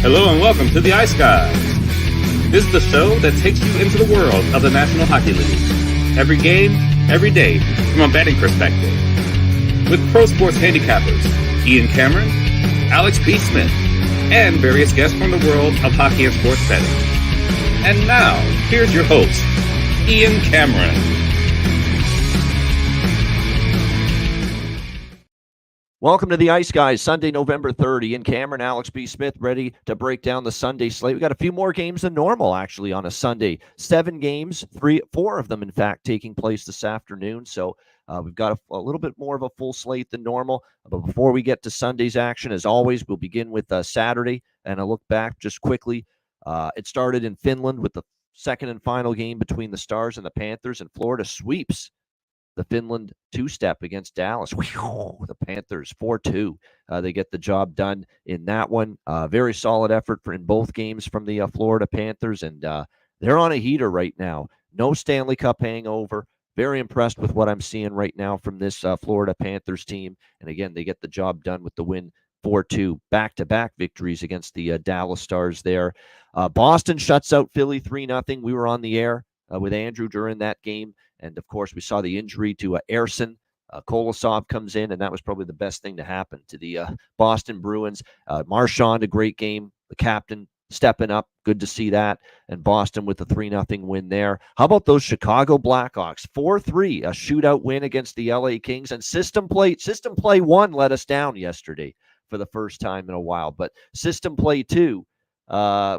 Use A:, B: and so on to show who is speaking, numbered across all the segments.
A: Hello and welcome to the Ice Guys. This is the show that takes you into the world of the National Hockey League. Every game, every day, from a betting perspective. With pro sports handicappers, Ian Cameron, Alex B. Smith, and various guests from the world of hockey and sports betting. And now, here's your host, Ian Cameron.
B: Welcome to the Ice Guys, Sunday, November 30. Ian Cameron, Alex B. Smith, ready to break down the Sunday slate. We got a few more games than normal, actually, on a Sunday. 7 games, 4 of them, in fact, taking place this afternoon. So we've got a little bit more of a full slate than normal. But before we get to Sunday's action, as always, we'll begin with Saturday. And a look back just quickly. It started in Finland with the second and final game between the Stars and the Panthers, and Florida sweeps the Finland two-step against Dallas. The Panthers 4-2. They get the job done in that one. Very solid effort in both games from the Florida Panthers, and they're on a heater right now. No Stanley Cup hangover. Very impressed with what I'm seeing right now from this Florida Panthers team. And again, they get the job done with the win 4-2, back-to-back victories against the Dallas Stars there. Boston shuts out Philly 3-0. We were on the air with Andrew during that game. And, of course, we saw the injury to Ersson. Kolosov comes in, and that was probably the best thing to happen to the Boston Bruins. Marchand, a great game. The captain stepping up. Good to see that. And Boston with the 3-0 win there. How about those Chicago Blackhawks? 4-3, a shootout win against the LA Kings. And System Play 1 let us down yesterday for the first time in a while. But System Play 2,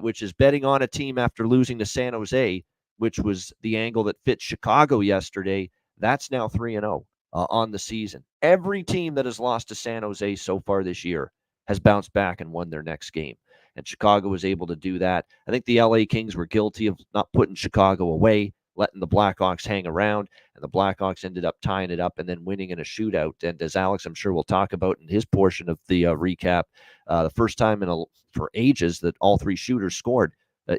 B: which is betting on a team after losing to San Jose, which was the angle that fit Chicago yesterday, that's now 3-0 on the season. Every team that has lost to San Jose so far this year has bounced back and won their next game. And Chicago was able to do that. I think the LA Kings were guilty of not putting Chicago away, letting the Blackhawks hang around, and the Blackhawks ended up tying it up and then winning in a shootout. And as Alex, I'm sure we'll talk about in his portion of the recap, the first time for ages that all 3 shooters scored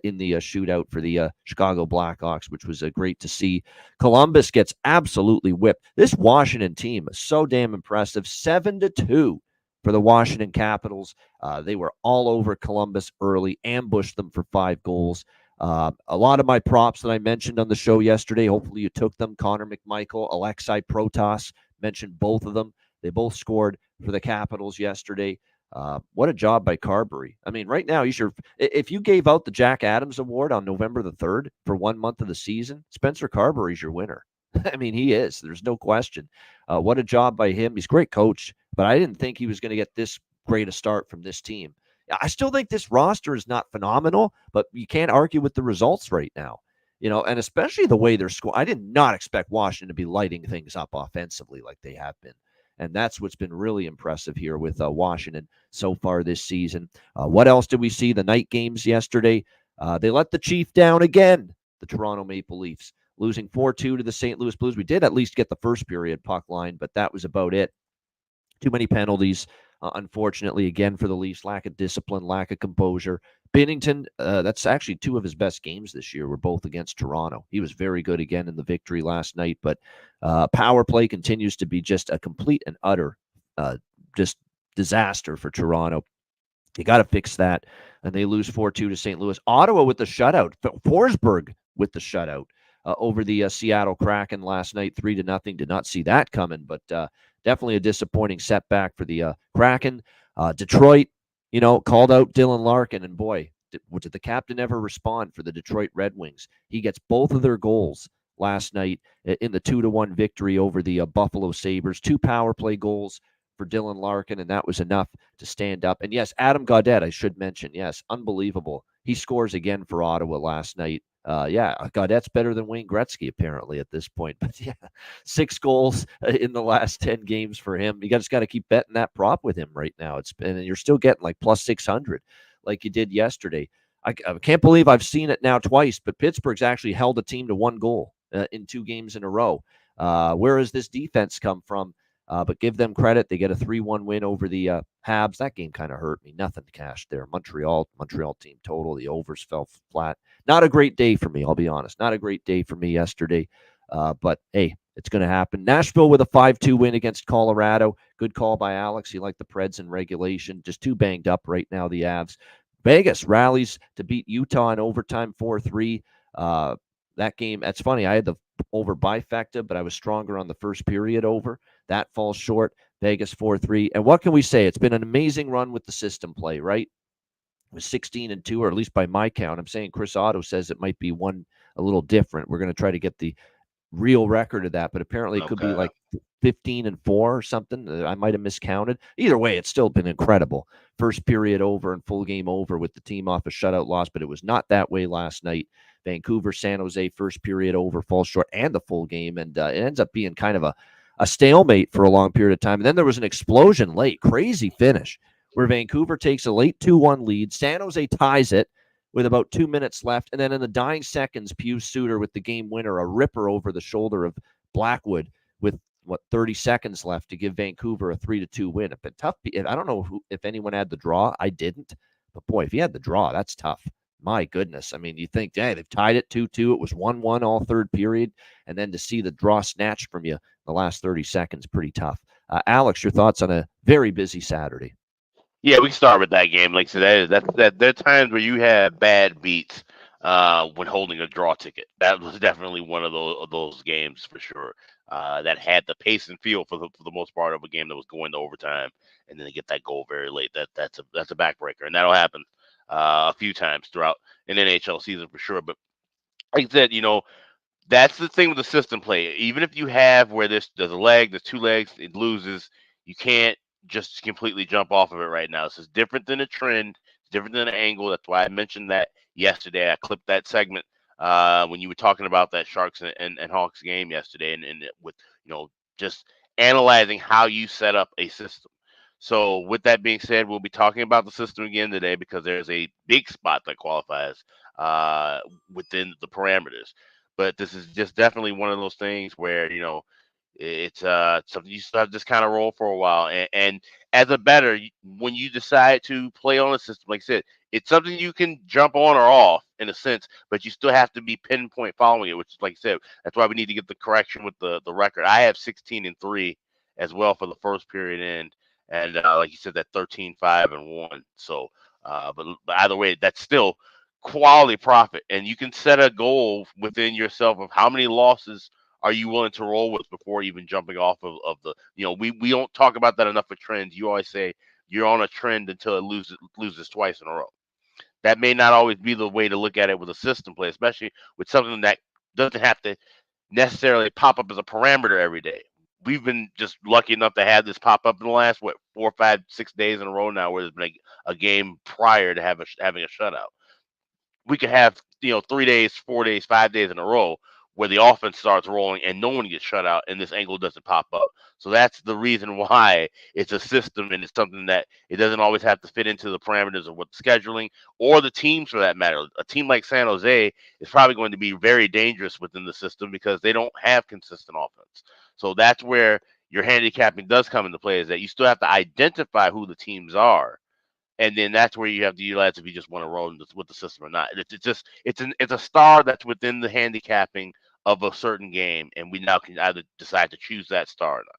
B: in the shootout for the Chicago Blackhawks, which was great to see. Columbus gets absolutely whipped. This Washington team is so damn impressive. 7-2 for the Washington Capitals. They were all over Columbus early, ambushed them for 5 goals. A lot of my props that I mentioned on the show yesterday, hopefully you took them. Connor McMichael, Alexei Protas, mentioned both of them. They both scored for the Capitals yesterday. What a job by Carberry. I mean, right now, if you gave out the Jack Adams Award on November the 3rd for 1 month of the season, Spencer Carberry's your winner. I mean, he is. There's no question. What a job by him. He's a great coach, but I didn't think he was going to get this great a start from this team. I still think this roster is not phenomenal, but you can't argue with the results right now. And especially the way they're scoring. I did not expect Washington to be lighting things up offensively like they have been. And that's what's been really impressive here with Washington so far this season. What else did we see? The night games yesterday. They let the Chief down again, the Toronto Maple Leafs, losing 4-2 to the St. Louis Blues. We did at least get the first period puck line, but that was about it. Too many penalties, unfortunately, again, for the Leafs. Lack of discipline, lack of composure. Binnington, that's actually 2 of his best games this year were both against Toronto. He was very good again in the victory last night, but power play continues to be just a complete and utter just disaster for Toronto. You got to fix that, and they lose 4-2 to St. Louis. Ottawa with the shutout. Forsberg with the shutout over the Seattle Kraken last night, 3-0. Did not see that coming, but definitely a disappointing setback for the Kraken. Detroit, called out Dylan Larkin, and boy, did the captain ever respond for the Detroit Red Wings. He gets both of their goals last night in the 2-1 victory over the Buffalo Sabres. 2 power play goals for Dylan Larkin, and that was enough to stand up. And yes, Adam Gaudette, I should mention, yes, unbelievable. He scores again for Ottawa last night. Gaudette's better than Wayne Gretzky, apparently, at this point. But yeah, 6 goals in the last 10 games for him. You just got to keep betting that prop with him right now. And you're still getting like plus 600 like you did yesterday. I can't believe I've seen it now twice, but Pittsburgh's actually held a team to 1 goal in 2 games in a row. Where has this defense come from? But give them credit. They get a 3-1 win over the Habs. That game kind of hurt me. Nothing cashed there. Montreal team total. The overs fell flat. Not a great day for me, I'll be honest. Not a great day for me yesterday. But, hey, it's going to happen. Nashville with a 5-2 win against Colorado. Good call by Alex. He liked the Preds in regulation. Just too banged up right now, the Avs. Vegas rallies to beat Utah in overtime 4-3. That game, that's funny. I had the over bifecta, but I was stronger on the first period over. That falls short. Vegas 4-3. And what can we say? It's been an amazing run with the system play, right? It was 16-2, or at least by my count. I'm saying Chris Otto says it might be one a little different. We're going to try to get the real record of that, but apparently it could be like 15-4 or something. I might have miscounted. Either way, it's still been incredible. First period over and full game over with the team off a shutout loss, but it was not that way last night. Vancouver, San Jose, first period over, falls short, and the full game, and it ends up being kind of a stalemate for a long period of time. And then there was an explosion late, crazy finish, where Vancouver takes a late 2-1 lead. San Jose ties it with about 2 minutes left. And then in the dying seconds, Pius Suter with the game winner, a ripper over the shoulder of Blackwood with 30 seconds left to give Vancouver a 3-2 win. It's been tough. I don't know if anyone had the draw. I didn't. But boy, if you had the draw, that's tough. My goodness. I mean, you think, hey, they've tied it 2-2. It was 1-1 all third period. And then to see the draw snatched from you the last 30 seconds, pretty tough. Alex, your thoughts on a very busy Saturday?
C: Yeah, we can start with that game. Like I said, there are times where you have bad beats when holding a draw ticket. That was definitely one of those games for sure. That had the pace and feel for the most part of a game that was going to overtime, and then they get that goal very late. That's a backbreaker, and that'll happen a few times throughout an NHL season for sure. But like I said, that's the thing with the system play. Even if you have where there's a leg, there's two legs, it loses, you can't just completely jump off of it right now. This is different than a trend. It's different than an angle. That's why I mentioned that yesterday. I clipped that segment when you were talking about that Sharks and Hawks game yesterday, and with just analyzing how you set up a system. So with that being said, we'll be talking about the system again today because there's a big spot that qualifies within the parameters. But this is just definitely one of those things where it's something you still have to just kind of roll for a while. And as a bettor, when you decide to play on a system, like I said, it's something you can jump on or off in a sense, but you still have to be pinpoint following it, which is, like I said, that's why we need to get the correction with the record. I have 16-3 as well for the first period end. And like you said, that 13-5-1. So, but either way, that's still quality profit. And you can set a goal within yourself of how many losses are you willing to roll with before even jumping off of the, we don't talk about that enough with trends. You always say you're on a trend until it loses twice in a row. That may not always be the way to look at it with a system play, especially with something that doesn't have to necessarily pop up as a parameter every day. We've been just lucky enough to have this pop up in the last 4, 5, 6 days in a row now, where there's been a game prior to having a shutout. We could have 3 days, 4 days, 5 days in a row where the offense starts rolling and no one gets shut out and this angle doesn't pop up. So that's the reason why it's a system, and it's something that it doesn't always have to fit into the parameters of what the scheduling or the teams for that matter. A team like San Jose is probably going to be very dangerous within the system because they don't have consistent offense. So that's where your handicapping does come into play, is that you still have to identify who the teams are. And then that's where you have to utilize if you just want to roll with the system or not. It's a star that's within the handicapping of a certain game, and we now can either decide to choose that star or not.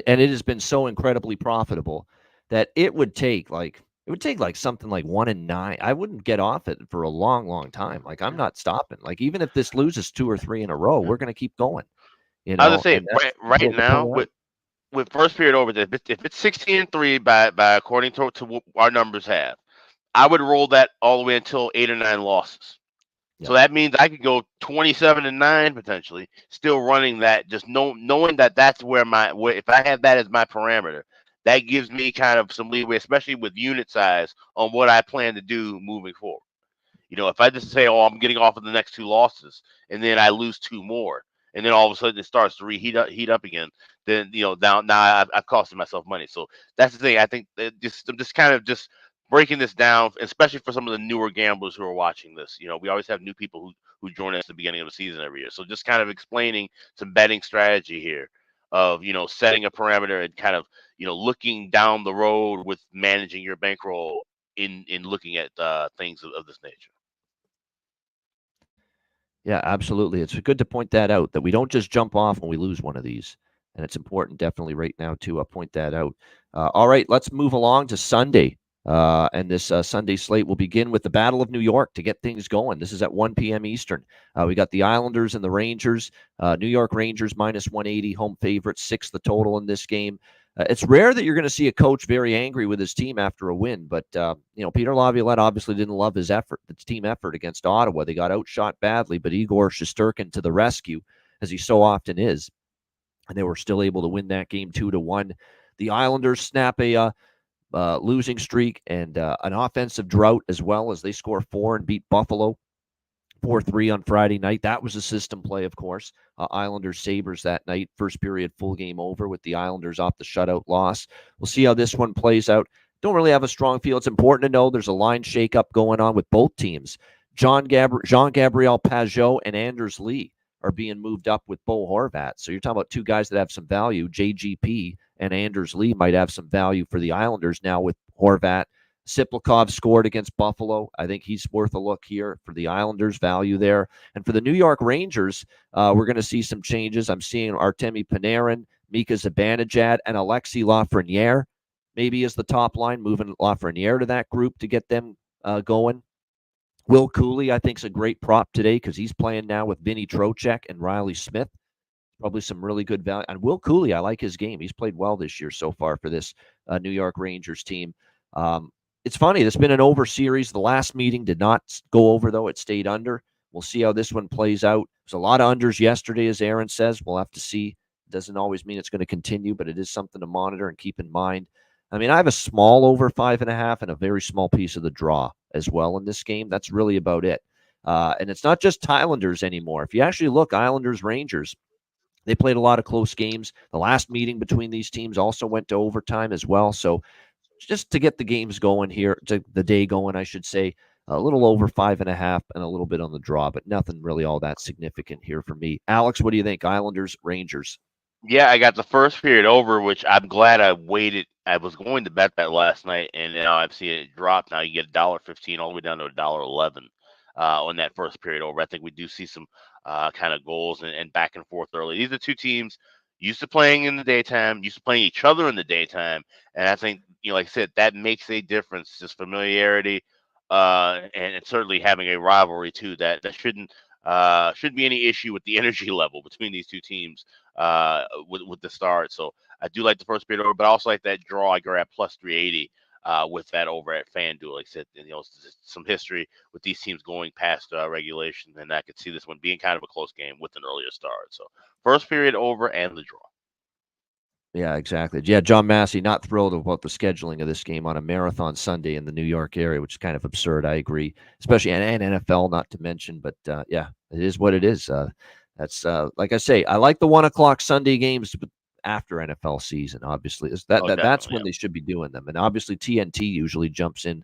B: And it has been so incredibly profitable that it would take like something like 1 in 9. I wouldn't get off it for a long, long time. Like, I'm not stopping. Like, even if this loses 2 or 3 in a row, we're going to keep going.
C: I was gonna say right now with first period over, if it's 16-3 by according to what our numbers have, I would roll that all the way until 8 or 9 losses. So that means I could go 27-9 potentially, still running that, just knowing that that's where if I have that as my parameter, that gives me kind of some leeway, especially with unit size, on what I plan to do moving forward. If I just say, I'm getting off of the next 2 losses, and then I lose 2 more, and then all of a sudden it starts to heat up again, then now I've costed myself money. So that's the thing. I think that I'm just kind of just breaking this down, especially for some of the newer gamblers who are watching this. We always have new people who join us at the beginning of the season every year. So just kind of explaining some betting strategy here of setting a parameter and kind of looking down the road with managing your bankroll in looking at things of this nature.
B: Yeah, absolutely. It's good to point that out, that we don't just jump off when we lose one of these. And it's important definitely right now to point that out. All right, let's move along to Sunday. And this Sunday slate will begin with the Battle of New York to get things going. This is at 1 p.m. Eastern. We got the Islanders and the Rangers. New York Rangers minus 180, home favorites, 6 the total in this game. It's rare that you're going to see a coach very angry with his team after a win, but Peter Laviolette obviously didn't love his team effort against Ottawa. They got outshot badly, but Igor Shesterkin to the rescue, as he so often is, and they were still able to win that game 2-1. The Islanders snap a losing streak and an offensive drought as well, as they score 4 and beat Buffalo 4-3 on Friday night. That was a system play, of course. Islanders Sabres that night. First period, full game over with the Islanders off the shutout loss. We'll see how this one plays out. Don't really have a strong feel. It's important to know there's a line shakeup going on with both teams. Jean-Gabriel Pageau and Anders Lee are being moved up with Bo Horvat. So you're talking about two guys that have some value. JGP and Anders Lee might have some value for the Islanders now with Horvat. Siplikov scored against Buffalo. I think he's worth a look here for the Islanders, value there. And for the New York Rangers, we're going to see some changes. I'm seeing Artemi Panarin, Mika Zibanejad, and Alexis Lafreniere maybe as the top line, moving Lafreniere to that group to get them going. Will Cooley, I think, is a great prop today because he's playing now with Vinny Trocheck and Riley Smith. Probably some really good value. And Will Cooley, I like his game. He's played well this year so far for this New York Rangers team. It's funny. There's been an over series. The last meeting did not go over, though. It stayed under. We'll see how this one plays out. There's a lot of unders yesterday, as Aaron says. We'll have to see. It doesn't always mean it's going to continue, but it is something to monitor and keep in mind. I mean, I have a small over 5.5 and a very small piece of the draw as well in this game. That's really about it. And it's not just Islanders anymore. If you actually look, Islanders, Rangers, they played a lot of close games. The last meeting between these teams also went to overtime as well. So just to get the games going here, the day going, I should say, a little over 5.5 and a little bit on the draw, but nothing really all that significant here for me. Alex, what do you think? Islanders, Rangers?
C: Yeah, I got the first period over, which I'm glad I waited. I was going to bet that last night, and now I've seen it drop. Now you get $1.15 all the way down to $1.11 on that first period over. I think we do see some kind of goals and back and forth early. These are two teams used to playing in the daytime, used to playing each other in the daytime, and I think, like I said, that makes a difference. Just familiarity, and certainly having a rivalry too. That shouldn't be any issue with the energy level between these two teams with the start. So I do like the first period over, but I also like that draw. I grab plus 380 with that over at FanDuel. Like I said, some history with these teams going past regulation, and I could see this one being kind of a close game with an earlier start. So first period over and the draw.
B: Yeah, exactly. Yeah, John Massey not thrilled about the scheduling of this game on a marathon Sunday in the New York area, which is kind of absurd. I agree, especially and NFL, not to mention. But yeah, it is what it is. That's like I say, I like the 1:00 Sunday games after NFL season. Obviously, that's when they should be doing them. And obviously, TNT usually jumps in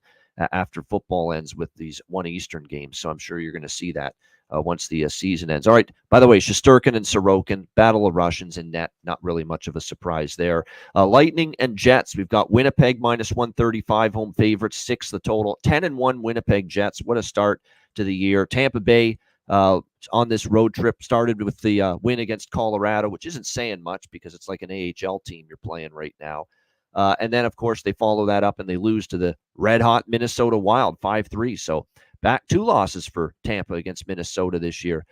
B: after football ends with these 1 Eastern games. So I'm sure you're going to see that once the season ends. All right. By the way, Shesterkin and Sorokin, battle of Russians in net. Not really much of a surprise there. Lightning and Jets. We've got Winnipeg minus 135, home favorites, 6 the total. 10-1 Winnipeg Jets. What a start to the year. Tampa Bay on this road trip started with the win against Colorado, which isn't saying much because it's like an AHL team you're playing right now. And then, of course, they follow that up and they lose to the red-hot Minnesota Wild 5-3. So back 2 losses for Tampa against Minnesota this year.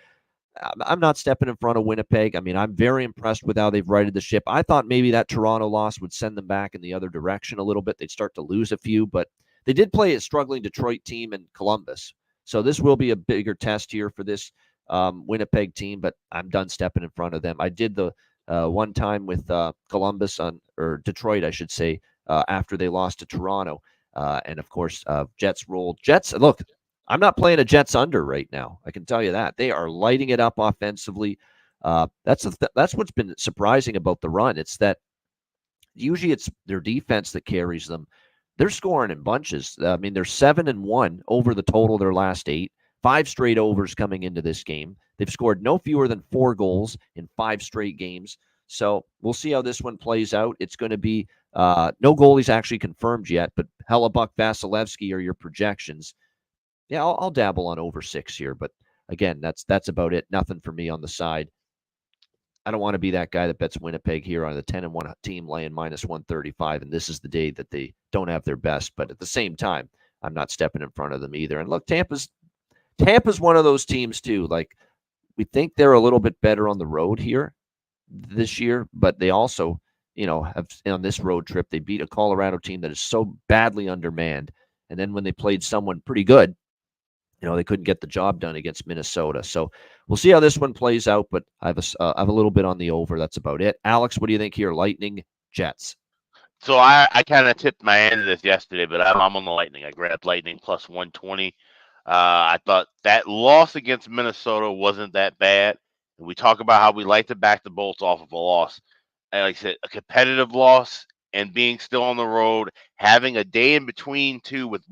B: I'm not stepping in front of Winnipeg. I mean, I'm very impressed with how they've righted the ship. I thought maybe that Toronto loss would send them back in the other direction a little bit. They'd start to lose a few, but they did play a struggling Detroit team in Columbus. So this will be a bigger test here for this Winnipeg team, but I'm done stepping in front of them. I did the one time with Columbus or Detroit, I should say, after they lost to Toronto. And, of course, Jets rolled. Jets, look, I'm not playing a Jets under right now. I can tell you that. They are lighting it up offensively. That's what's been surprising about the run. It's that usually it's their defense that carries them. They're scoring in bunches. I mean, they're 7-1 over the total their last 8. 5 straight overs coming into this game. They've scored no fewer than 4 goals in 5 straight games. So we'll see how this one plays out. It's going to be no goalies actually confirmed yet, but Hellebuck, Vasilevsky are your projections. Yeah, I'll dabble on over 6 here, but again, that's about it. Nothing for me on the side. I don't want to be that guy that bets Winnipeg here on the 10-1 team laying -135, and this is the day that they don't have their best. But at the same time, I'm not stepping in front of them either. And look, Tampa's one of those teams too. Like, we think they're a little bit better on the road here this year, but they also, have on this road trip, they beat a Colorado team that is so badly undermanned. And then when they played someone pretty good, they couldn't get the job done against Minnesota. So we'll see how this one plays out, but I have a little bit on the over. That's about it. Alex, what do you think here? Lightning, Jets.
C: So I kind of tipped my hand to this yesterday, but I'm on the Lightning. I grabbed Lightning plus 120. I thought that loss against Minnesota wasn't that bad. And we talk about how we like to back the Bolts off of a loss. And like I said, a competitive loss and being still on the road, having a day in between too with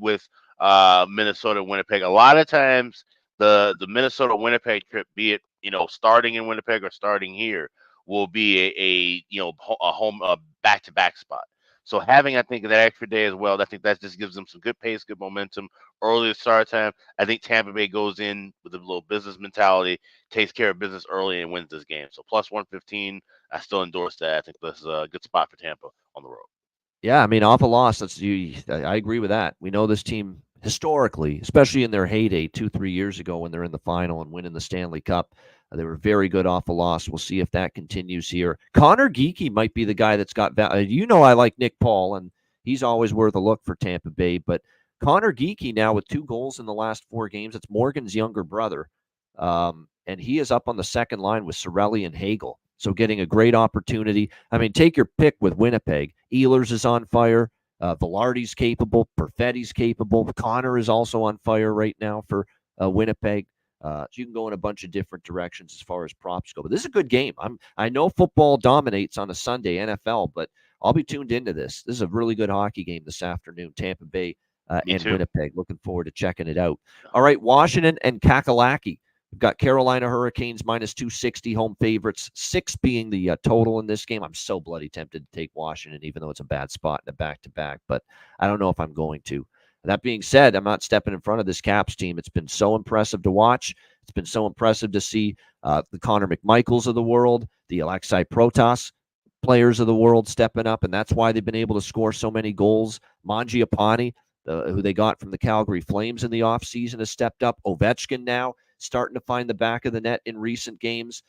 C: Minnesota and Winnipeg. A lot of times the Minnesota Winnipeg trip, be it starting in Winnipeg or starting here, will be a home back-to-back spot. So having, I think, that extra day as well, I think that just gives them some good pace, good momentum, early start time. I think Tampa Bay goes in with a little business mentality, takes care of business early, and wins this game. So plus 115, I still endorse that. I think this is a good spot for Tampa on the road.
B: Yeah, I mean, off a loss, I agree with that. We know this team historically, especially in their heyday 2-3 years ago when they're in the final and winning the Stanley Cup. They were very good off a loss. We'll see if that continues here. Connor Geekie might be the guy that's got I like Nick Paul, and he's always worth a look for Tampa Bay. But Connor Geekie now with 2 goals in the last 4 games. It's Morgan's younger brother. And he is up on the second line with Cirelli and Hagel. So getting a great opportunity. I mean, take your pick with Winnipeg. Ehlers is on fire. Velarde's capable. Perfetti's capable. Connor is also on fire right now for Winnipeg. So you can go in a bunch of different directions as far as props go. But this is a good game. I know football dominates on a Sunday, NFL, but I'll be tuned into this. This is a really good hockey game this afternoon, Tampa Bay and Winnipeg. Looking forward to checking it out. All right, Washington and Kakalaki. We've got Carolina Hurricanes -260 home favorites, 6 being the total in this game. I'm so bloody tempted to take Washington, even though it's a bad spot in a back-to-back, but I don't know if I'm going to. That being said, I'm not stepping in front of this Caps team. It's been so impressive to watch. It's been so impressive to see the Connor McMichaels of the world, the Alexei Protas players of the world stepping up, and that's why they've been able to score so many goals. Mangiapane, who they got from the Calgary Flames in the offseason, has stepped up. Ovechkin now starting to find the back of the net in recent games.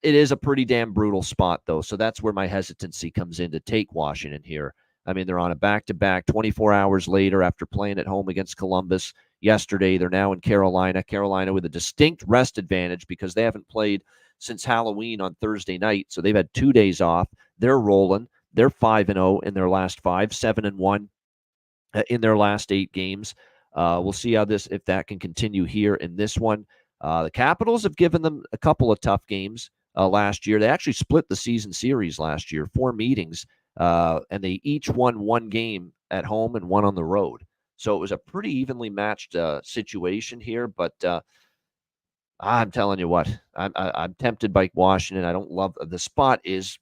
B: It is a pretty damn brutal spot, though, so that's where my hesitancy comes in to take Washington here. I mean, they're on a back-to-back 24 hours later after playing at home against Columbus yesterday. They're now in Carolina. Carolina with a distinct rest advantage because they haven't played since Halloween on Thursday night, so they've had 2 days off. They're rolling. They're 5-0 in their last 5, 7-1 in their last 8 games. We'll see how if that can continue here in this one. The Capitals have given them a couple of tough games last year. They actually split the season series last year, 4 meetings, and they each won 1 game at home and 1 on the road. So it was a pretty evenly matched situation here. But I'm telling you what, I'm tempted by Washington. I don't love the spot is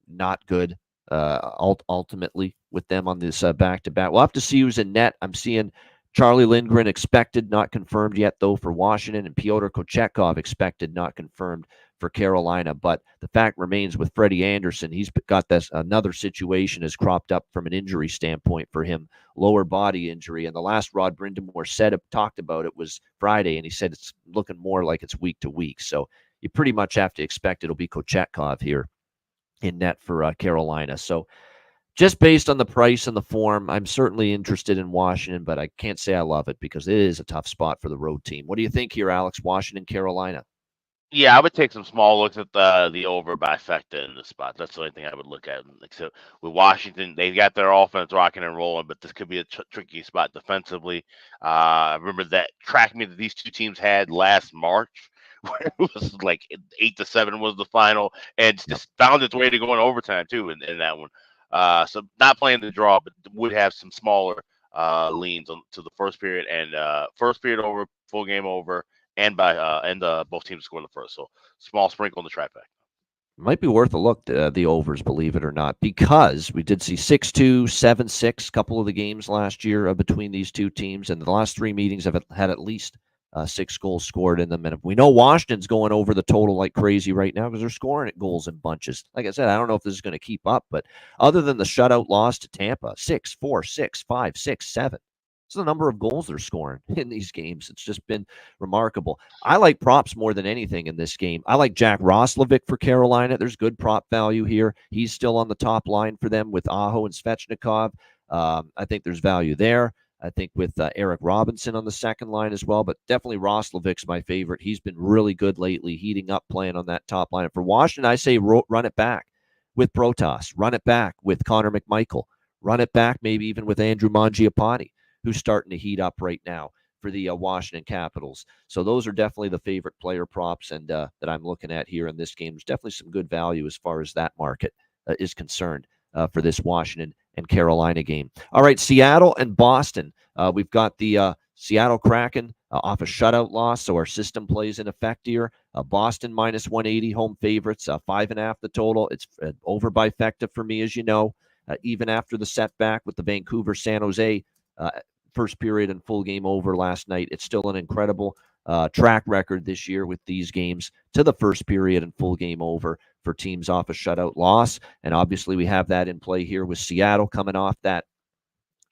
B: not good ultimately with them on this back-to-back. We'll have to see who's in net. I'm seeing Charlie Lindgren expected, not confirmed yet, though, for Washington, and Pyotr Kochetkov expected, not confirmed for Carolina. But the fact remains with Freddie Anderson, he's got this another situation has cropped up from an injury standpoint for him, lower body injury. And the last Rod Brindamore talked about it was Friday, and he said it's looking more like it's week to week. So you pretty much have to expect it'll be Kochetkov here in net for Carolina. So just based on the price and the form, I'm certainly interested in Washington, but I can't say I love it because it is a tough spot for the road team. What do you think here, Alex? Washington, Carolina?
C: Yeah, I would take some small looks at the over bifecta in the spot. That's the only thing I would look at. Except with Washington, they got their offense rocking and rolling, but this could be a tricky spot defensively. I remember that track meet that these 2 teams had last March, where it was like 8-7 was the final, and just found its way to go in overtime too in that one. So not playing the draw, but would have some smaller leans to the first period and first period over, full game over, and both teams score in the first. So small sprinkle in the trifecta.
B: Might be worth a look, the overs, believe it or not, because we did see 6-2, 7-6, couple of the games last year between these 2 teams, and the last 3 meetings have had at least 6 goals scored in them. And we know Washington's going over the total like crazy right now because they're scoring at goals in bunches. Like I said, I don't know if this is going to keep up, but other than the shutout loss to Tampa, 6, 4, 6, 5, 6, 7. It's the number of goals they're scoring in these games. It's just been remarkable. I like props more than anything in this game. I like Jack Roslovic for Carolina. There's good prop value here. He's still on the top line for them with Aho and Svechnikov. I think there's value there. I think with Eric Robinson on the second line as well, but definitely Roslovic's my favorite. He's been really good lately, heating up, playing on that top line. And for Washington, I say run it back with Protas, run it back with Connor McMichael, run it back maybe even with Andrew Mangiapane, who's starting to heat up right now for the Washington Capitals. So those are definitely the favorite player props and that I'm looking at here in this game. There's definitely some good value as far as that market is concerned for this Washington and Carolina game. All right, Seattle and Boston. We've got the Seattle Kraken off a shutout loss, so our system plays in effect here. Boston minus 180, home favorites, 5.5 the total. It's over by Fecta for me, as you know. Even after the setback with the Vancouver San Jose first period and full game over last night, it's still an incredible track record this year with these games to the first period and full game over for teams off a shutout loss. And obviously we have that in play here with Seattle coming off that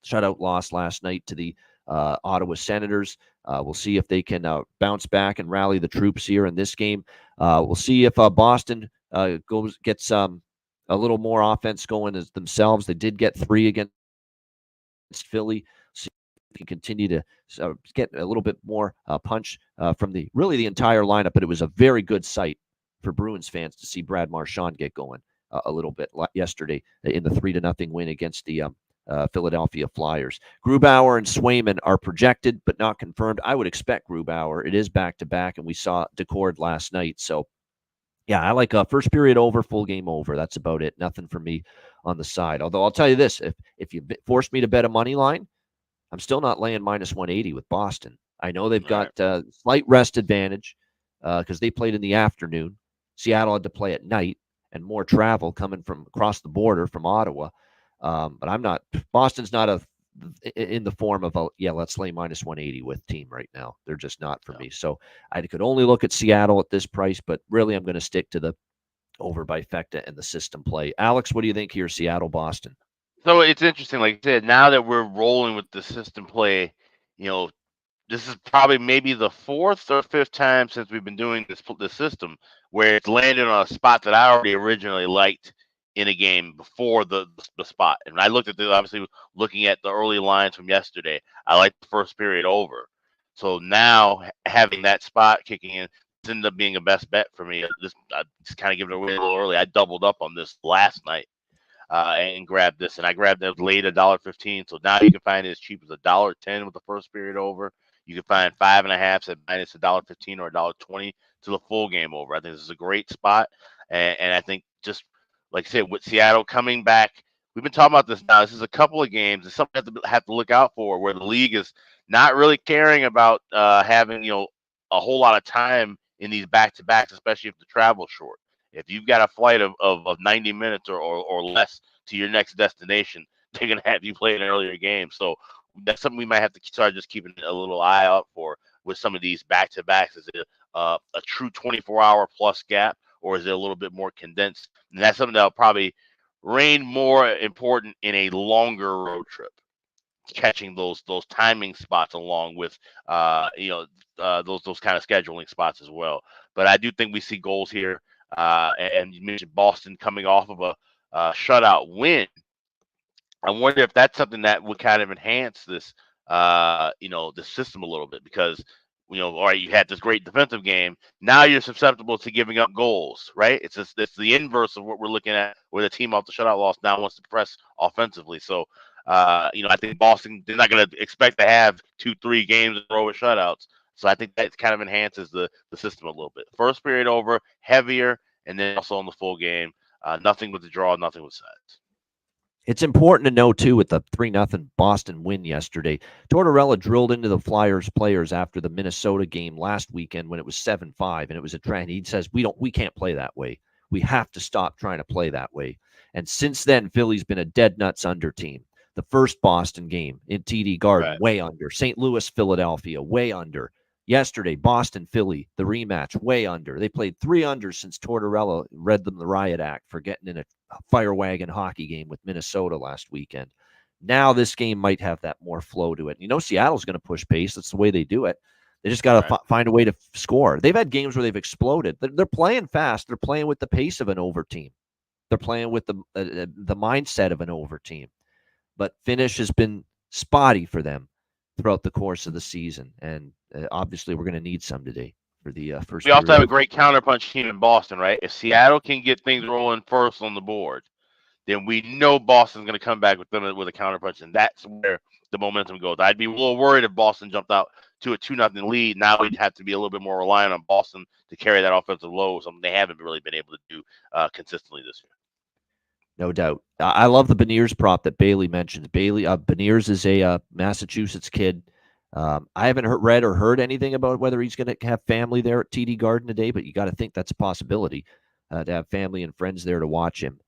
B: shutout loss last night to the Ottawa Senators. We'll see if they can bounce back and rally the troops here in this game. We'll see if Boston gets a little more offense going as themselves. They did get 3 against Philly. See if they can continue to get a little bit more punch from the entire lineup. But it was a very good sight for Bruins fans to see Brad Marchand get going a little bit yesterday in the 3-0 win against the Philadelphia Flyers. Grubauer and Swayman are projected but not confirmed. I would expect Grubauer. It is back-to-back, and we saw Decord last night. So, yeah, I like a first period over, full game over. That's about it. Nothing for me on the side. Although I'll tell you this, if you force me to bet a money line, I'm still not laying minus 180 with Boston. I know they've got slight rest advantage because they played in the afternoon. Seattle had to play at night and more travel coming from across the border from Ottawa. But I'm not. Boston's not in the form of let's lay minus 180 with team right now. They're just not for me. So I could only look at Seattle at this price, but really I'm going to stick to the over by Fecta and the system play. Alex, what do you think here, Seattle, Boston?
C: So it's interesting, like I said, now that we're rolling with the system play, this is probably maybe the 4th or 5th time since we've been doing this system where it's landed on a spot that I already originally liked in a game before the spot. And I looked at obviously looking at the early lines from yesterday, I liked the first period over. So now having that spot kicking in, this ended up being a best bet for me. I just kind of give it away a little early. I doubled up on this last night. And grabbed this, and I grabbed it late $1.15. So now you can find it as cheap as $1.10 with the first period over. You can find 5.5 at minus $1.15 or $1.20 to the full game over. I think this is a great spot, and I think just like I said, with Seattle coming back, we've been talking about this now. This is a couple of games. It's something to have to look out for, where the league is not really caring about having a whole lot of time in these back-to-backs, especially if the travel's short. If you've got a flight of 90 minutes or less to your next destination, they're going to have you play an earlier game. So that's something we might have to start just keeping a little eye out for with some of these back-to-backs. Is it a true 24-hour plus gap, or is it a little bit more condensed? And that's something that'll probably reign more important in a longer road trip, catching those timing spots along with those kind of scheduling spots as well. But I do think we see goals here. And you mentioned Boston coming off of a shutout win. I wonder if that's something that would kind of enhance this, the system a little bit, because, all right, you had this great defensive game. Now you're susceptible to giving up goals, right? It's the inverse of what we're looking at, where the team off the shutout loss now wants to press offensively. So, I think Boston, they're not going to expect to have 2-3 games in a row with shutouts. So I think that kind of enhances the system a little bit. First period over, heavier, and then also on the full game. Nothing with the draw, nothing with sides.
B: It's important to know, too, with the 3-0 Boston win yesterday, Tortorella drilled into the Flyers players after the Minnesota game last weekend when it was 7-5, and it was a trend. He says, we can't play that way. We have to stop trying to play that way. And since then, Philly's been a dead nuts under team. The first Boston game in TD Garden, way under. St. Louis, Philadelphia, way under. Yesterday, Boston, Philly, the rematch, way under. They played 3 unders since Tortorella read them the riot act for getting in a fire wagon hockey game with Minnesota last weekend. Now this game might have that more flow to it. Seattle's going to push pace. That's the way they do it. They just got to find a way to score. They've had games where they've exploded. They're playing fast. They're playing with the pace of an over team. They're playing with the mindset of an over team. But finish has been spotty for them throughout the course of the season. And obviously we're going to need some today for the first
C: We also
B: period.
C: have a great counterpunch team in Boston, right? If Seattle can get things rolling first on the board, then we know Boston's going to come back with them with a counterpunch, and that's where the momentum goes. I'd be a little worried if Boston jumped out to a 2-0 lead. Now we'd have to be a little bit more reliant on Boston to carry that offensive load, something they haven't really been able to do consistently this year.
B: No doubt. I love the Beniers prop that Bailey mentions. Beniers is a Massachusetts kid. I haven't read or heard anything about whether he's going to have family there at TD Garden today, but you got to think that's a possibility to have family and friends there to watch him.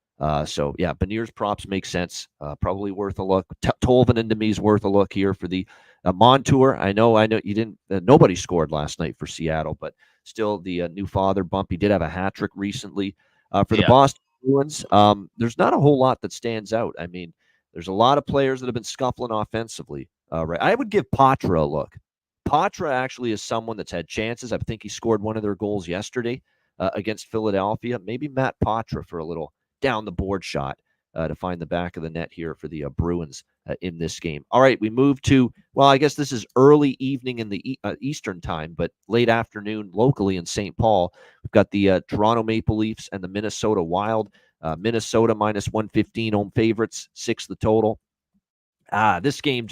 B: So, yeah, Beniers props make sense. Probably worth a look. Tolvanen to me is worth a look here for the Montour. I know you didn't. Nobody scored last night for Seattle, but still the new father bump. He did have a hat trick recently for the Boston Bruins. There's not a whole lot that stands out. I mean, there's a lot of players that have been scuffling offensively. Right, I would give Patra a look. Patra actually is someone that's had chances. I think he scored one of their goals yesterday against Philadelphia. Maybe Matt Patra for a little down the board shot to find the back of the net here for the Bruins in this game. All right, we move to, well, I guess this is early evening in the Eastern time, but late afternoon locally in St. Paul. We've got the Toronto Maple Leafs and the Minnesota Wild. Minnesota minus 115 home favorites, 6 the total. This game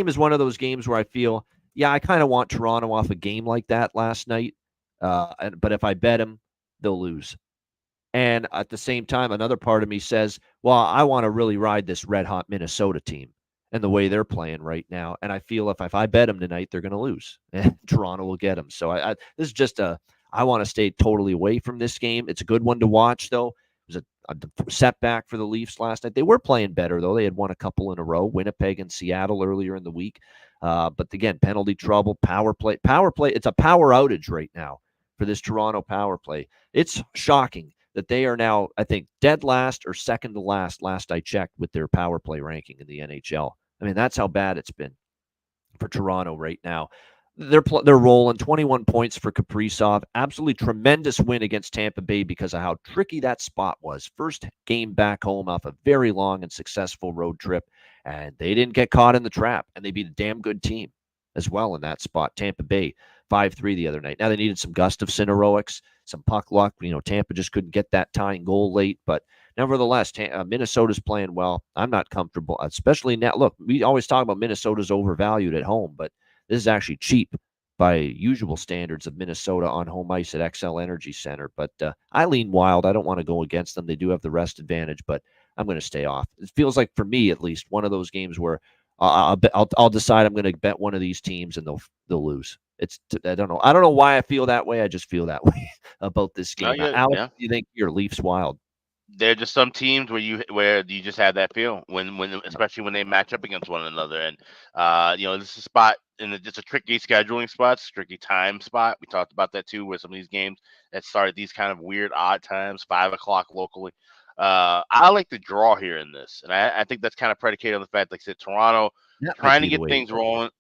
B: is one of those games where I feel, I kind of want Toronto off a game like that last night. But if I bet them, they'll lose. And at the same time, another part of me says, well, I want to really ride this red-hot Minnesota team and the way they're playing right now. And I feel if I bet them tonight, they're going to lose. And Toronto will get them. So this is just I want to stay totally away from this game. It's a good one to watch, though. It was a setback for the Leafs last night. They were playing better, though. They had won a couple in a row, Winnipeg and Seattle earlier in the week. But again, penalty trouble, power play. It's a power outage right now for this Toronto power play. It's shocking that they are now, I think, dead last or second to last I checked, with their power play ranking in the NHL. I mean, that's how bad it's been for Toronto right now. They're rolling 21 points for Kaprizov. Absolutely tremendous win against Tampa Bay because of how tricky that spot was. First game back home off a very long and successful road trip, and they didn't get caught in the trap, and they beat a damn good team as well in that spot. Tampa Bay 5-3 the other night. Now they needed some Gustafsson heroics, some puck luck. Tampa just couldn't get that tying goal late, but nevertheless, Minnesota's playing well. I'm not comfortable, especially now. Look, we always talk about Minnesota's overvalued at home, but this is actually cheap by usual standards of Minnesota on home ice at XL Energy Center. But I lean Wild. I don't want to go against them. They do have the rest advantage, but I'm going to stay off. It feels like, for me at least, one of those games where I'll decide I'm going to bet one of these teams and they'll lose. I don't know why I feel that way. I just feel that way about this game. Alex, do you think your Leafs Wild?
C: There are just some teams where you just have that feel when especially when they match up against one another, and this is a spot, and it's a tricky scheduling spot, it's a tricky time spot. We talked about that too, where some of these games that start at these kind of weird odd times, 5:00 locally. I like the draw here in this, and I think that's kind of predicated on the fact, like I said, Toronto trying to get things rolling.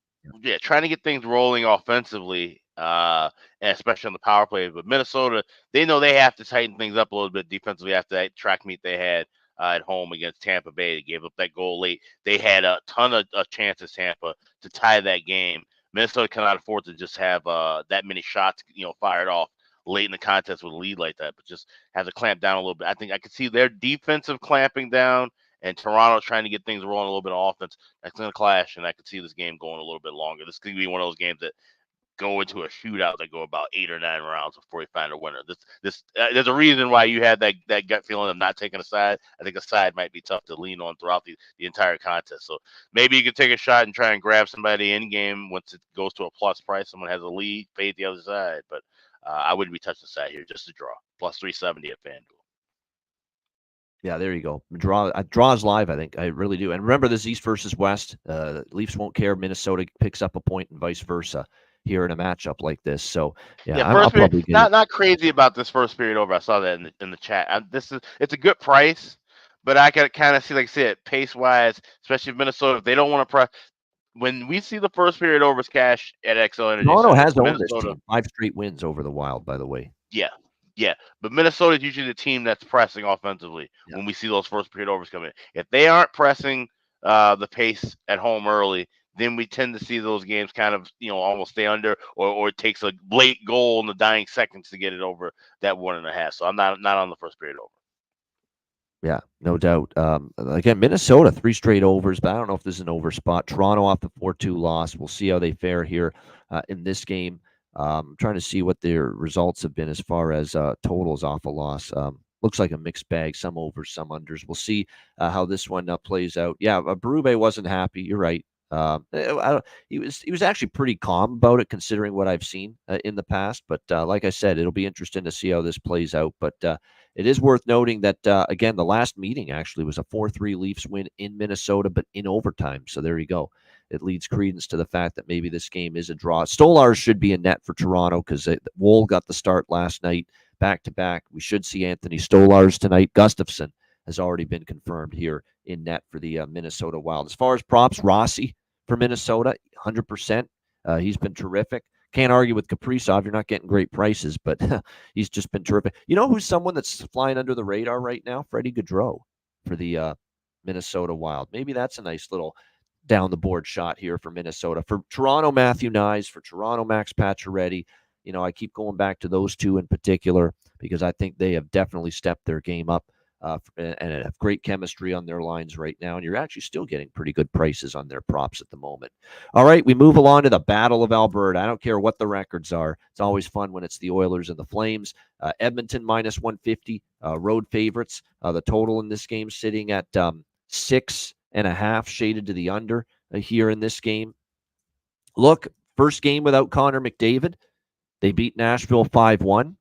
C: Yeah, trying to get things rolling offensively, and especially on the power play. But Minnesota, they know they have to tighten things up a little bit defensively after that track meet they had at home against Tampa Bay. They gave up that goal late. They had a ton of chances, Tampa, to tie that game. Minnesota cannot afford to just have that many shots, fired off late in the contest with a lead like that, but just have to clamp down a little bit. I think I could see their defensive clamping down, and Toronto trying to get things rolling a little bit on offense. That's going to clash, and I could see this game going a little bit longer. This could be one of those games that go into a shootout that go about 8 or 9 rounds before you find a winner. There's a reason why you had that gut feeling of not taking a side. I think a side might be tough to lean on throughout the entire contest. So maybe you can take a shot and try and grab somebody in game once it goes to a plus price. Someone has a lead, fade the other side. But I wouldn't be touching the side here, just a draw. Plus 370 at FanDuel.
B: Yeah, there you go. Draws live, I think. I really do. And remember, this East versus West. Leafs won't care. Minnesota picks up a point and vice versa here in a matchup like this. So yeah,
C: Yeah,
B: I'll
C: first period.
B: probably get it.
C: Not crazy about this first period over. I saw that in the chat. It's a good price, but I can kind of see, like I said, pace wise, especially if Minnesota, if they don't want to press. When we see the first period overs cash at XL Energy
B: Toronto
C: Center, it's
B: has owned this
C: Minnesota.
B: team. 5 straight wins over the Wild, by the way.
C: Yeah, yeah. But Minnesota is usually the team that's pressing offensively
B: Yeah.
C: when we see those first period overs come in. If they aren't pressing the pace at home early, then we tend to see those games kind of, almost stay under, or it takes a late goal in the dying seconds to get it over that 1.5. So I'm not on the first period over.
B: Yeah, no doubt. Again, Minnesota 3 straight overs, but I don't know if this is an over spot. Toronto off the 4-2 loss. We'll see how they fare here in this game. Trying to see what their results have been as far as totals off a loss. Looks like a mixed bag, some overs, some unders. We'll see how this one plays out. Yeah, Berube wasn't happy. You're right. He was actually pretty calm about it, considering what I've seen in the past. But like I said, it'll be interesting to see how this plays out. But it is worth noting that, again, the last meeting actually was a 4-3 Leafs win in Minnesota, but in overtime. So there you go. It leads credence to the fact that maybe this game is a draw. Stolarz should be in net for Toronto because Woll got the start last night, back-to-back. We should see Anthony Stolarz tonight. Gustafsson has already been confirmed here in net for the Minnesota Wild. As far as props, Rossi for Minnesota, 100%. He's been terrific. Can't argue with Kaprizov. You're not getting great prices, but he's just been terrific. You know who's someone that's flying under the radar right now? Freddie Gaudreau for the Minnesota Wild. Maybe that's a nice little down-the-board shot here for Minnesota. For Toronto, Matthew Knies. For Toronto, Max Pacioretty. I keep going back to those two in particular because I think they have definitely stepped their game up and have great chemistry on their lines right now. And you're actually still getting pretty good prices on their props at the moment. All right, we move along to the Battle of Alberta. I don't care what the records are. It's always fun when it's the Oilers and the Flames. Edmonton minus 150, road favorites. The total in this game sitting at 6.5, shaded to the under here in this game. Look, first game without Connor McDavid. They beat Nashville 5-1.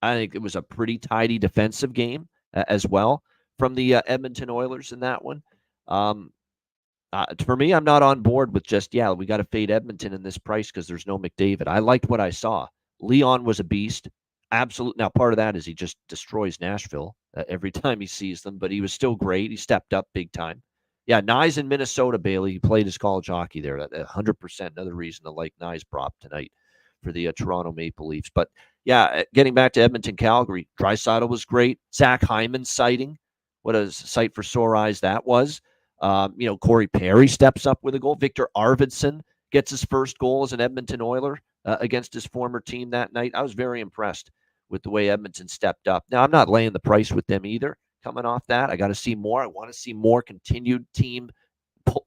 B: I think it was a pretty tidy defensive game as well from the Edmonton Oilers in that one. For me, I'm not on board with just, we got to fade Edmonton in this price because there's no McDavid. I liked what I saw. Leon was a beast. Absolute. Now, part of that is he just destroys Nashville every time he sees them, but he was still great. He stepped up big time. Yeah, Knies in Minnesota, Bailey. He played his college hockey there. 100% another reason to like Knies prop tonight for the Toronto Maple Leafs. But yeah, getting back to Edmonton, Calgary, Draisaitl was great. Zach Hyman sighting. What a sight for sore eyes that was. Corey Perry steps up with a goal. Victor Arvidsson gets his first goal as an Edmonton Oiler against his former team that night. I was very impressed with the way Edmonton stepped up. Now, I'm not laying the price with them either. Coming off that, I got to see more. I want to see more continued team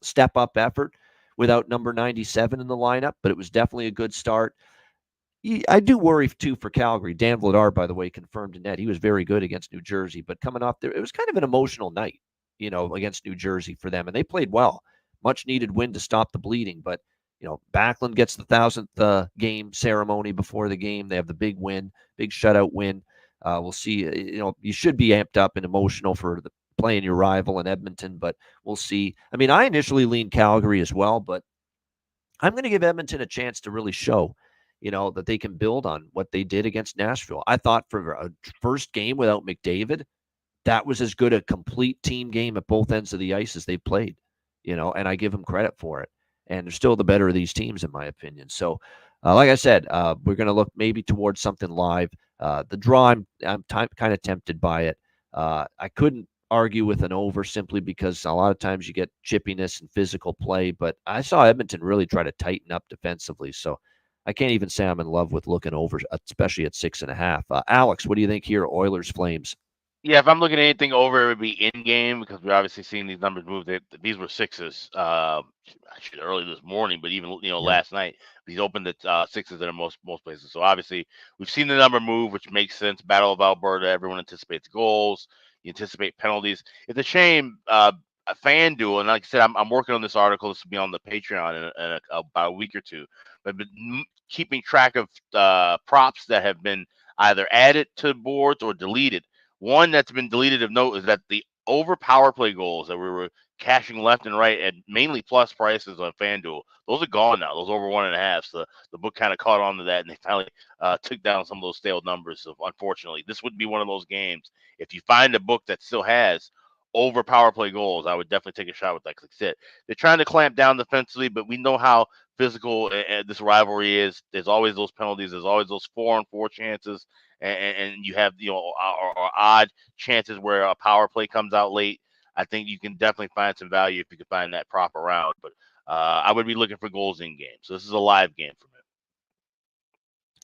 B: step-up effort without number 97 in the lineup, but it was definitely a good start. I do worry, too, for Calgary. Dan Vladar, by the way, confirmed in net. He was very good against New Jersey, but coming off there, it was kind of an emotional night, against New Jersey for them, and they played well. Much-needed win to stop the bleeding, but, Backlund gets the 1,000th game ceremony before the game. They have the big win, big shutout win. We'll see. You should be amped up and emotional for playing your rival in Edmonton, but we'll see. I mean, I initially leaned Calgary as well, but I'm going to give Edmonton a chance to really show that they can build on what they did against Nashville. I thought for a first game without McDavid, that was as good a complete team game at both ends of the ice as they played, and I give them credit for it. And they're still the better of these teams, in my opinion. So, like I said, we're going to look maybe towards something live. The draw, I'm kind of tempted by it. I couldn't argue with an over simply because a lot of times you get chippiness and physical play, but I saw Edmonton really try to tighten up defensively. So I can't even say I'm in love with looking over, especially at 6.5. Alex, what do you think here? Oilers, Flames.
C: Yeah, if I'm looking at anything over, it would be in game because we're obviously seeing these numbers move. These were sixes, actually early this morning, but even last night these opened at sixes in most places. So obviously we've seen the number move, which makes sense. Battle of Alberta, everyone anticipates goals, you anticipate penalties. It's a shame. A FanDuel, and like I said, I'm working on this article. This will be on the Patreon in about a week or two. But keeping track of props that have been either added to boards or deleted. One that's been deleted of note is that the over power play goals that we were cashing left and right at mainly plus prices on FanDuel. Those are gone now. Those over 1.5. So the book kind of caught on to that, and they finally took down some of those stale numbers. So unfortunately, this would be one of those games. If you find a book that still has over power play goals, I would definitely take a shot with that. Like I said, they're trying to clamp down defensively, but we know how physical this rivalry is. There's always those penalties. There's always those 4-on-4 chances, and you have or odd chances where a power play comes out late. I think you can definitely find some value if you can find that proper round. But I would be looking for goals in game. So this is a live game for me.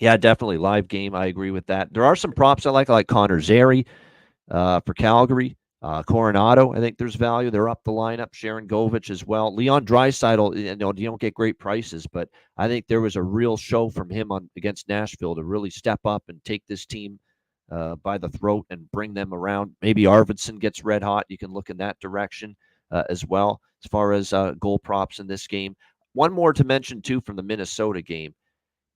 B: Yeah, definitely live game. I agree with that. There are some props I like Connor Zary for Calgary. Coronado, I think there's value. They're up the lineup. Sharon Govich as well. Leon Draisaitl, you don't get great prices, but I think there was a real show from him against Nashville to really step up and take this team by the throat and bring them around. Maybe Arvidsson gets red hot. You can look in that direction as well as far as goal props in this game. One more to mention, too, from the Minnesota game.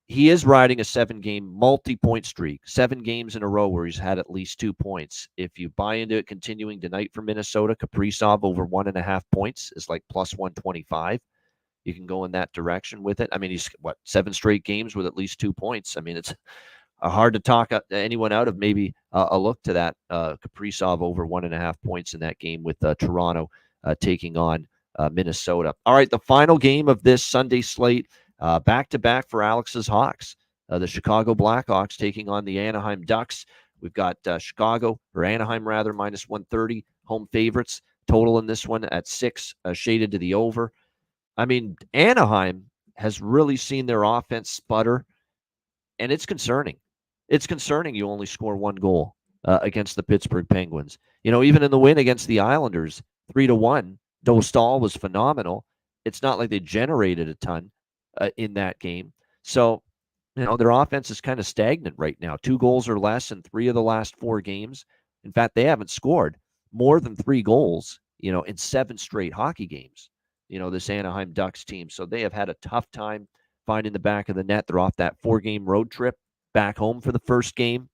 B: He is riding a 7-game multi-point streak, 7 games in a row where he's had at least 2 points. If you buy into it continuing tonight for Minnesota, Kaprizov over 1.5 points is like plus 125. You can go in that direction with it. I mean, he's 7 straight games with at least 2 points. I mean, it's hard to talk anyone out of maybe a look to that. Kaprizov over 1.5 points in that game with Toronto taking on Minnesota. All right, the final game of this Sunday slate. Back-to-back for Alex's Hawks. The Chicago Blackhawks taking on the Anaheim Ducks. We've got Anaheim rather, minus 130, home favorites. Total in this one at 6, shaded to the over. I mean, Anaheim has really seen their offense sputter, and it's concerning. It's concerning you only score 1 goal against the Pittsburgh Penguins. Even in the win against the Islanders, 3-1, Dostal was phenomenal. It's not like they generated a ton in that game. So, their offense is kind of stagnant right now. 2 goals or less in 3 of the last 4 games. In fact, they haven't scored more than 3 goals, in 7 straight hockey games, this Anaheim Ducks team. So they have had a tough time finding the back of the net. They're off that 4-game road trip back home for the first game.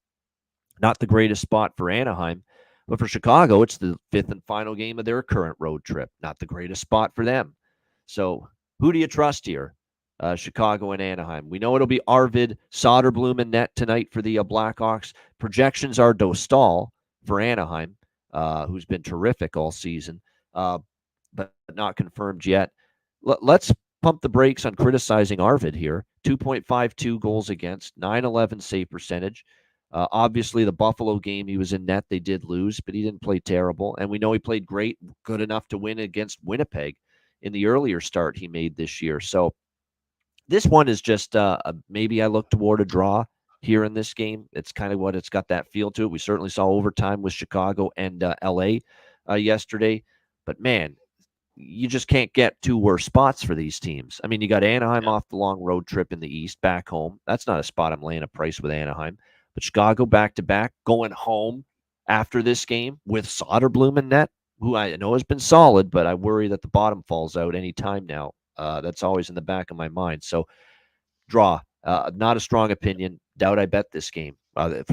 B: Not the greatest spot for Anaheim. But for Chicago, it's the 5th and final game of their current road trip. Not the greatest spot for them. So who do you trust here? Chicago and Anaheim. We know it'll be Arvid Soderblom and net tonight for the Blackhawks. Projections are Dostal for Anaheim, who's been terrific all season, but not confirmed yet. Let's pump the brakes on criticizing Arvid here. 2.52 goals against, 911 save percentage. Obviously, the Buffalo game he was in net, they did lose, but he didn't play terrible. And we know he played great, good enough to win against Winnipeg in the earlier start he made this year. So this one is just maybe I look toward a draw here in this game. It's kind of what it's got that feel to it. We certainly saw overtime with Chicago and LA yesterday. But, man, you just can't get 2 worse spots for these teams. I mean, you got Anaheim off the long road trip in the East, back home. That's not a spot I'm laying a price with Anaheim. But Chicago back-to-back, going home after this game with Soderblom in net, who I know has been solid, but I worry that the bottom falls out any time now. That's always in the back of my mind. So, draw. Not a strong opinion. Doubt I bet this game,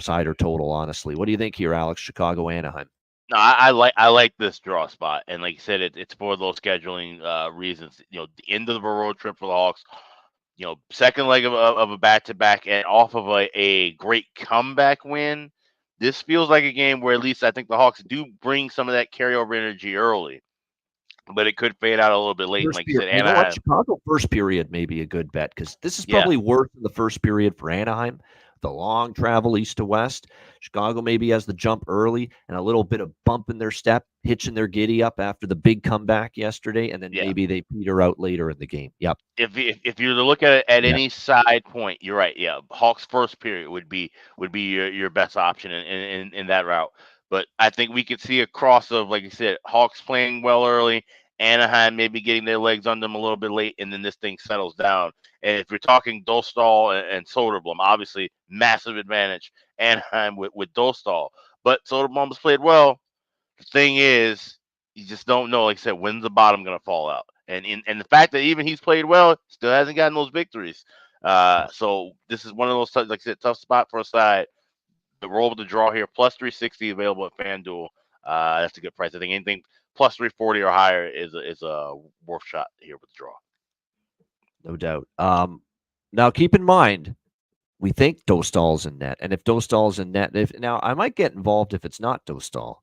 B: side or total, honestly. What do you think here, Alex? Chicago, Anaheim.
C: No, I like this draw spot, and like you said, it's for those scheduling reasons. The end of the road trip for the Hawks. Second leg of a back-to-back, and off of a great comeback win. This feels like a game where at least I think the Hawks do bring some of that carryover energy early, but it could fade out a little bit late.
B: First
C: Like you
B: period.
C: said,
B: You know what?
C: Anaheim.
B: Chicago first period may be a good bet because this is
C: Yeah.
B: probably worse than the first period for Anaheim. The long travel east to west. Chicago maybe has the jump early and a little bit of bump in their step, hitching their giddy up after the big comeback yesterday, and then maybe they peter out later in the game. Yep.
C: If you were to look at it at any side point, you're right. Yeah, Hawks first period would be your best option in that route. But I think we could see a cross of, like you said, Hawks playing well early, Anaheim maybe getting their legs under them a little bit late, and then this thing settles down. And if you're talking Dostal and Soderblom, obviously massive advantage Anaheim with Dostal. But Soderblom's played well. The thing is, you just don't know. Like I said, when's the bottom going to fall out? And the fact that even he's played well, still hasn't gotten those victories. So this is one of those, like I said, tough spot for a side. The roll of the draw here, plus 360 available at FanDuel. That's a good price. I think anything plus 340 or higher is a worth shot here with the draw.
B: No doubt. Now keep in mind, we think Dostal's in net, and if Dostal's in net, now I might get involved if it's not Dostal,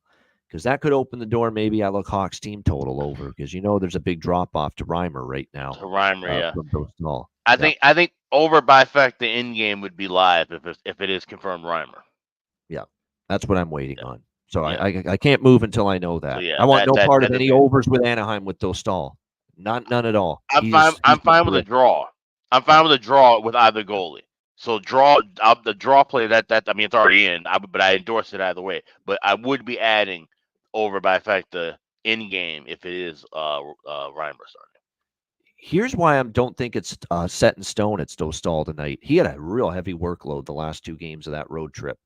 B: because that could open the door. Maybe I look Hawks team total over, because there's a big drop off to Reimer right now.
C: To Reimer, yeah.
B: From Dostal.
C: I think over by fact the in game would be live if it is confirmed Reimer.
B: Yeah, that's what I'm waiting on. So I can't move until I know that. I want no part of any overs with Anaheim with Dostal. None at all.
C: I'm fine with a draw. I'm fine with a draw with either goalie. So the draw play that I mean it's already in. But I endorse it either way. But I would be adding over by fact the in game if it is Reimer starting.
B: Here's why I don't think it's set in stone. It's Dostal tonight. He had a real heavy workload the last 2 games of that road trip.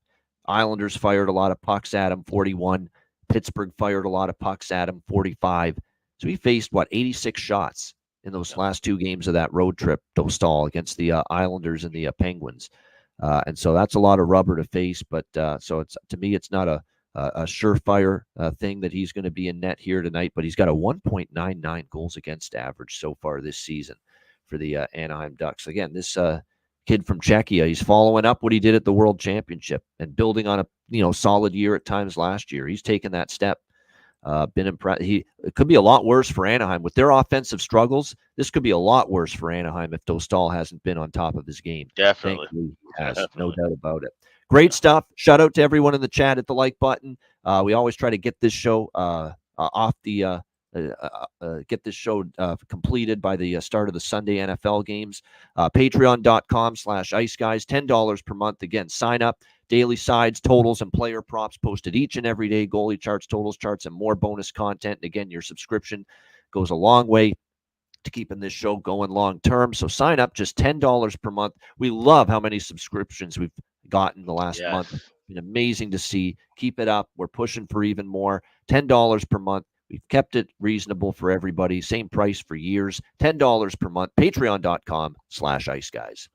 B: Islanders fired a lot of pucks at him, 41. Pittsburgh fired a lot of pucks at him, 45. So he faced 86 shots in those last 2 games of that road trip, Dostal, against the Islanders and the Penguins. And so that's a lot of rubber to face. But so to me, it's not a surefire thing that he's going to be in net here tonight. But he's got a 1.99 goals against average so far this season for the Anaheim Ducks. Again, this kid from Czechia, he's following up what he did at the World Championship and building on a solid year at times last year. He's taken that step. Been impressed. It could be a lot worse for Anaheim with their offensive struggles. This could be a lot worse for Anaheim if Dostal hasn't been on top of his game.
C: Definitely,
B: no doubt about it. Great stuff. Shout out to everyone in the chat at the like button. We always try to get this show completed by the start of the Sunday NFL games. Patreon.com/Ice Guys, $10 per month. Again, sign up. Daily sides, totals, and player props posted each and every day. Goalie charts, totals charts, and more bonus content. And again, your subscription goes a long way to keeping this show going long term. So sign up, just $10 per month. We love how many subscriptions we've gotten the last month. It's been amazing to see. Keep it up. We're pushing for even more. $10 per month. We've kept it reasonable for everybody. Same price for years. $10 per month. Patreon.com/Ice Guys.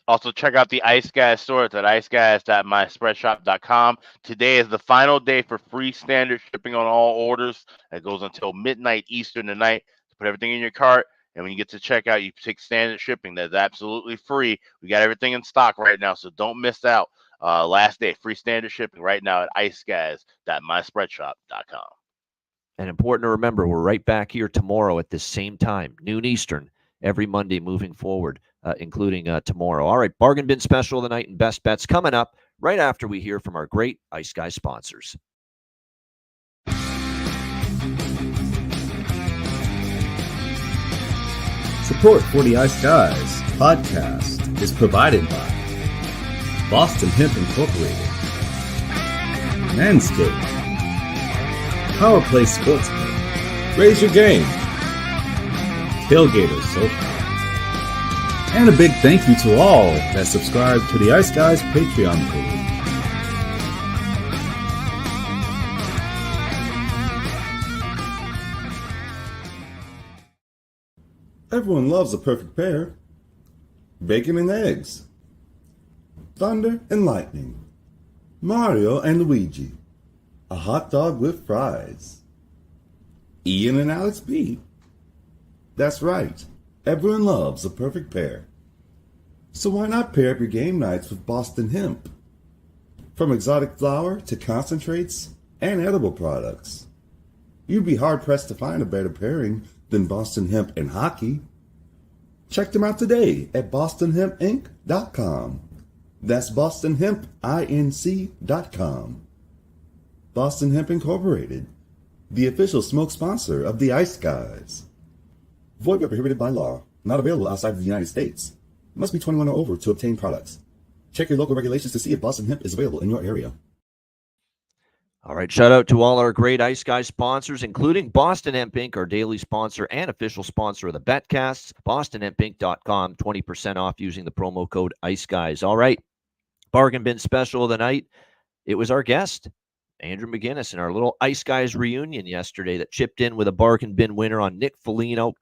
C: Also, check out the Ice Guys store. It's at iceguys.myspreadshop.com. Today is the final day for free standard shipping on all orders. It goes until midnight Eastern tonight. Put everything in your cart, and when you get to checkout, you take standard shipping. That's absolutely free. We got everything in stock right now, so don't miss out. Last day, free standard shipping right now at iceguys.myspreadshop.com.
B: And important to remember, we're right back here tomorrow at this same time, noon Eastern, every Monday moving forward. Including tomorrow. All right, bargain bin special of the night and best bets coming up right after we hear from our great Ice Guys sponsors.
D: Support for the Ice Guys podcast is provided by Boston Hemp Incorporated, Manscaped, Power Play Sportsbook, Raise Your Game, Tailgater Sofa. And a big thank you to all that subscribe to the Ice Guys Patreon page. Everyone loves a perfect pair. Bacon and eggs. Thunder and lightning. Mario and Luigi. A hot dog with fries. Ian and Alex B. That's right. Everyone loves a perfect pair. So why not pair up your game nights with Boston Hemp? From exotic flower to concentrates and edible products. You'd be hard-pressed to find a better pairing than Boston Hemp and hockey. Check them out today at bostonhempinc.com. That's bostonhempinc.com. Boston Hemp Incorporated, the official smoke sponsor of the Ice Guys. Void where prohibited by law. Not available outside of the United States. Must be 21 or over to obtain products. Check your local regulations to see if Boston Hemp is available in your area.
B: All right, shout out to all our great Ice Guys sponsors, including Boston Hemp Inc., our daily sponsor and official sponsor of the Betcasts. BostonHempInc.com, 20% off using the promo code Ice Guys. All right, bargain bin special of the night. It was our guest, Andrew McGinnis, in our little Ice Guys reunion yesterday that chipped in with a bargain bin winner on Nick Foligno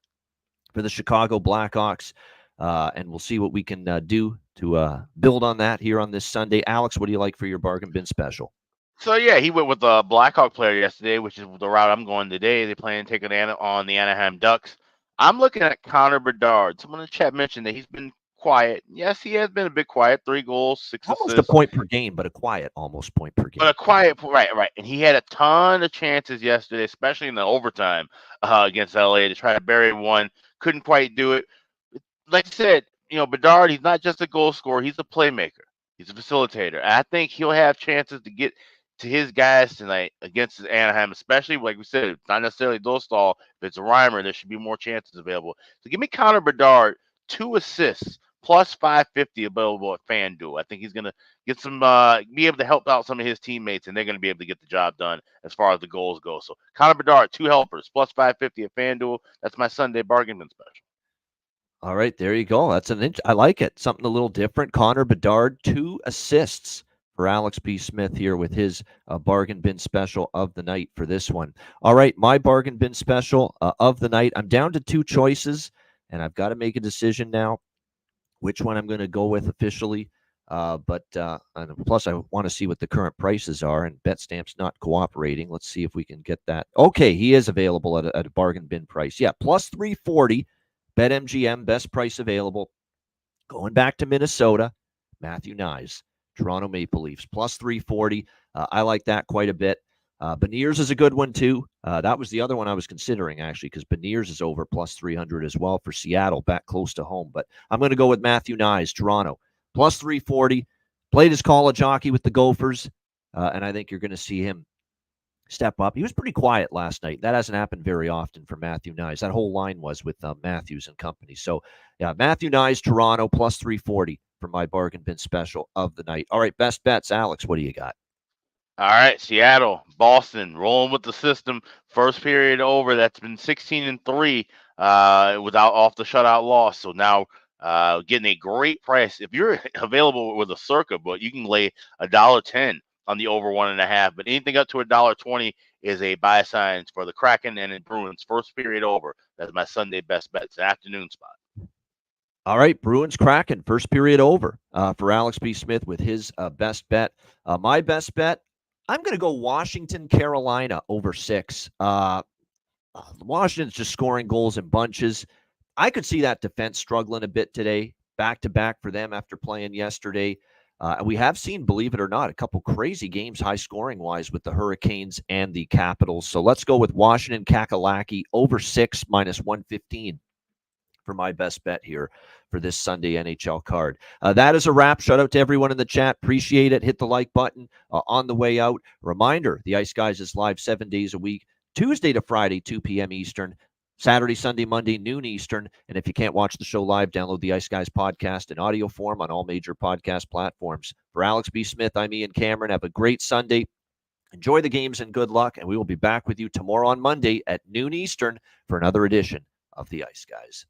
B: for the Chicago Blackhawks. And we'll see what we can do to build on that here on this Sunday. Alex, what do you like for your bargain bin special?
C: So yeah, he went with a Blackhawk player yesterday, which is the route I'm going today. They plan on taking on the Anaheim Ducks. I'm looking at Connor Bedard. Someone in the chat mentioned that he's been quiet. Yes, he has been a bit quiet. 3 goals, 6
B: Almost a
C: assists.
B: point per game, but a quiet almost point per game.
C: But a quiet, right. And he had a ton of chances yesterday, especially in the overtime against LA to try to bury one. Couldn't quite do it. Like I said, Bedard, he's not just a goal scorer. He's a playmaker. He's a facilitator. I think he'll have chances to get to his guys tonight against Anaheim, especially, like we said, not necessarily Dostal. If it's a Reimer, there should be more chances available. So give me Connor Bedard, 2 assists, plus 550 available at FanDuel. I think he's going to get some, be able to help out some of his teammates, and they're going to be able to get the job done as far as the goals go. So Connor Bedard, 2 helpers, plus 550 at FanDuel. That's my Sunday bargain bin special.
B: All right, there you go. That's I like it. Something a little different. Connor Bedard, 2 assists for Alex B. Smith here with his bargain bin special of the night for this one. All right, my bargain bin special of the night. I'm down to 2 choices, and I've got to make a decision now which one I'm going to go with officially. But plus, I want to see what the current prices are, and BetStamp's not cooperating. Let's see if we can get that. Okay, he is available at a bargain bin price. Yeah, plus 340. BetMGM, best price available. Going back to Minnesota, Matthew Knies, Toronto Maple Leafs, plus 340. I like that quite a bit. Beniers is a good one, too. That was the other one I was considering, actually, because Beniers is over plus 300 as well for Seattle, back close to home. But I'm going to go with Matthew Knies, Toronto, plus 340. Played his college hockey with the Gophers, and I think you're going to see him step up. He was pretty quiet last night. That hasn't happened very often for Matthew Knies. That whole line was with Matthews and company. So, yeah, Matthew Knies, Toronto, plus 340 for my bargain bin special of the night. All right, best bets. Alex, what do you got?
C: All right, Seattle, Boston, rolling with the system. First period over. That's been 16-3 without off the shutout loss. So now getting a great price. If you're available with a Circa book, you can lay $1.10 on the over 1.5. But anything up to $1.20 is a buy sign for the Kraken and the Bruins. First period over. That's my Sunday best bet. It's an afternoon spot.
B: All right, Bruins Kraken, first period over for Alex B. Smith with his best bet. My best bet, I'm going to go Washington, Carolina over 6. Washington's just scoring goals in bunches. I could see that defense struggling a bit today, back-to-back for them after playing yesterday. We have seen, believe it or not, a couple crazy games high-scoring-wise with the Hurricanes and the Capitals. So let's go with Washington, Kakalaki, over 6, minus 115 for my best bet here for this Sunday NHL card. That is a wrap. Shout out to everyone in the chat. Appreciate it. Hit the like button on the way out. Reminder, the Ice Guys is live 7 days a week, Tuesday to Friday, 2 p.m. Eastern. Saturday, Sunday, Monday, noon Eastern. And if you can't watch the show live, download the Ice Guys podcast in audio form on all major podcast platforms. For Alex B. Smith, I'm Ian Cameron. Have a great Sunday. Enjoy the games and good luck. And we will be back with you tomorrow on Monday at noon Eastern for another edition of the Ice Guys.